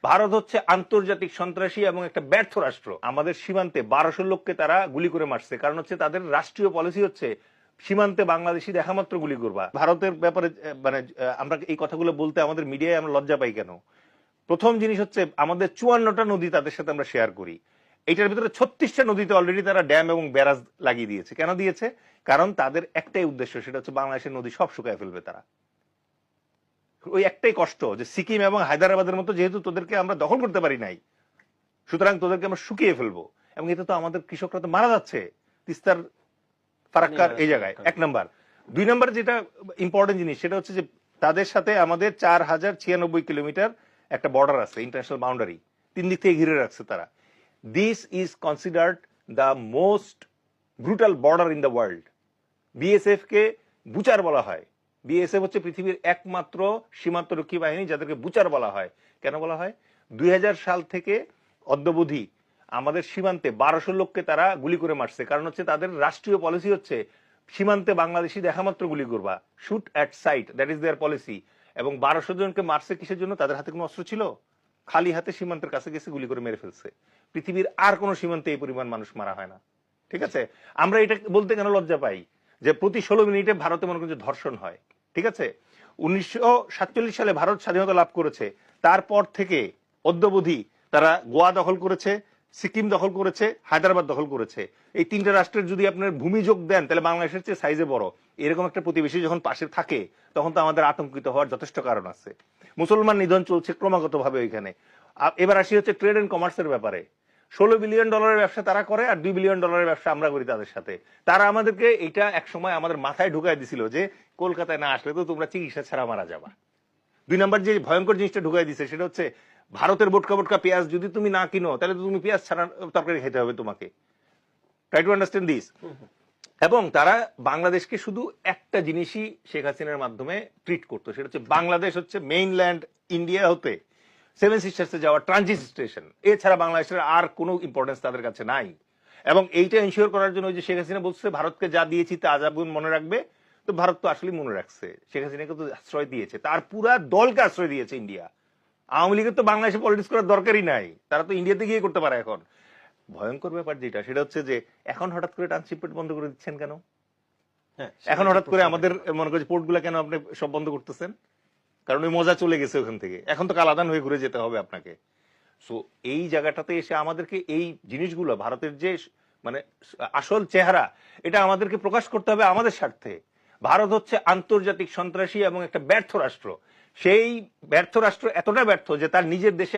ভারত হচ্ছে আন্তর্জাতিক সন্ত্রাসী এবং একটা ব্যর্থ রাষ্ট্র। আমাদের সীমান্তে 1200 লোককে তারা গুলি করে মারছে, কারণ হচ্ছে তাদের রাষ্ট্রীয় পলিসি হচ্ছে সীমান্তে বাংলাদেশি দেখা মাত্র গুলি করবা। ভারতের ব্যাপারে মানে আমরা এই কথাগুলো বলতে আমাদের মিডিয়ায় আমরা লজ্জা পাই কেন? প্রথম জিনিস হচ্ছে আমাদের 54টা নদী তাদের সাথে আমরা শেয়ার করি। এটার ভিতরে 36টা নদীতে অলরেডি তারা ড্যাম এবং ব্যারাজ লাগিয়ে দিয়েছে। কেন দিয়েছে? কারণ তাদের একটাই উদ্দেশ্য, সেটা হচ্ছে বাংলাদেশের নদী সব শুকায় ফেলবে তারা। ওই একটাই কষ্ট যে সিকিম এবং হায়দ্রাবাদের মতো যেহেতু তোদেরকে আমরা দখল করতে পারি নাই, সুতরাং তোদেরকে আমরা শুকিয়ে ফেলবো। এবং এতে তো আমাদের কৃষকরা তো মারা যাচ্ছে তিস্তার ফারাক্কার এই জায়গায়। 1 নাম্বার। 2 নাম্বার যেটা ইম্পর্টেন্ট জিনিস সেটা হচ্ছে যে তাদের সাথে আমাদের 4096 কিলোমিটার একটা বর্ডার আছে, ইন্টারন্যাশনাল বাউন্ডারি। 3 দিক থেকে ঘিরে রাখছে তারা। This is considered the most brutal border in the world. BSF K Butcher বলা হয়। বিএসএফ হচ্ছে পৃথিবীর একমাত্র সীমান্তরক্ষী বাহিনী যাদেরকে বুচার বলা হয়। কেন বলা হয়? 2000 সাল থেকে অদ্যাবধি আমাদের সীমান্তে 1200 লোককে তারা গুলি করে মারছে, কারণ হচ্ছে তাদের রাষ্ট্রীয় পলিসি হচ্ছে সীমান্তে বাংলাদেশি দেখা মাত্র গুলি করবা, shoot at sight, that is their policy. এবং 1200 জনকে মারছে কিসের জন্য? তাদের হাতে কোনো অস্ত্র ছিল? খালি হাতে সীমান্তের কাছে গেছে গুলি করে মেরে ফেলছে। পৃথিবীর আর কোন সীমান্তে এই পরিমাণ মানুষ মারা হয় না। ঠিক আছে? আমরা এটা বলতে কেন লজ্জা পাই যে প্রতি 16 মিনিটে ভারতে মনে করেন যে ধর্ষণ হয়। ঠিক আছে? 1947 সালে ভারত স্বাধীনতা লাভ করেছে, তারপর থেকে অদ্যাবধি তারা গোয়া দখল করেছে, সিকিম দখল করেছে, হায়দ্রাবাদ দখল করেছে। এই 3টা রাষ্ট্রের যদি আপনার ভূমি যোগ দেন তাহলে বাংলাদেশের চেয়ে সাইজে বড়। এরকম একটা প্রতিবেশী যখন পাশে থাকে তখন তো আমাদের আতঙ্কিত হওয়ার যথেষ্ট কারণ আছে। মুসলমান নিধন চলছে ক্রমাগত ভাবে ওইখানে। এবার আসি হচ্ছে ট্রেড এন্ড কমার্সের ব্যাপারে। $16 বিলিয়ন ব্যবসা তারা করে আর $2 বিলিয়ন ব্যবসা আমরা করি তাদের সাথে। তারা আমাদেরকে এটা এক সময় আমাদের মাথায় ঢুকাই দিছিল যে কলকাতায় না আসলে তো তোমরা চিকিৎসা ছাড়া মারা যাবা। 2 নাম্বার যে ভয়ঙ্কর জিনিসটা ঢুকাই দিছে সেটা হচ্ছে ভারতের বোটকা বোটকা পেঁয়াজ যদি তুমি না কিনো তাহলে তো তুমি পেঁয়াজ ছাড়া তরকারি খেতে হবে তোমাকে। Try to understand this. এবং তারা বাংলাদেশকে শুধু একটা জিনিসই শেখ হাসিনার মাধ্যমে ট্রিট করতো, সেটা হচ্ছে বাংলাদেশ হচ্ছে মেইনল্যান্ড ইন্ডিয়া হতে 7 সিস্টার্সে যাওয়া ট্রানজিট স্টেশন। এছাড়া বাংলাদেশের আর কোনো ইম্পর্টেন্স তাদের কাছে নাই। এবং এইটা এনশিওর করার জন্য যে শেখ হাসিনা বলছে ভারতকে যা দিয়েছি তা আজাবুন মনে রাখবে, তো ভারত তো আসলে মনে রাখছে। শেখ হাসিনাকে তো আশ্রয় দিয়েছে, তার পুরা দলকে আশ্রয় দিয়েছে ইন্ডিয়া। আওয়ামী লীগের তো বাংলাদেশে পলিটিক্স করার দরকারই নাই, তারা তো ইন্ডিয়াতে গিয়ে করতে পারে। এখন ভয়ঙ্কর ব্যাপার যেটা সেটা হচ্ছে যে এখন হঠাৎ করে ট্রান্সশিপমেন্ট বন্ধ করে দিচ্ছেন কেন? এখন হঠাৎ করে আমাদের মনে করি পোর্ট গুলা কেন আপনি সব বন্ধ করতেছেন? কারণ ওই মজা চলে গেছে ওখান থেকে, এখন তো কালাদান হয়ে ঘুরে যেতে হবে আপনাকে। সো এই জায়গাটাতে এসে আমাদেরকে এই জিনিসগুলো, ভারতের যে মানে আসল চেহারা, এটা আমাদেরকে প্রকাশ করতে হবে আমাদের স্বার্থে। ভারত হচ্ছে আন্তর্জাতিক সন্ত্রাসী এবং একটা ব্যর্থ রাষ্ট্র। সেই ব্যর্থ রাষ্ট্র এতটা ব্যর্থ যে তার নিজের দেশে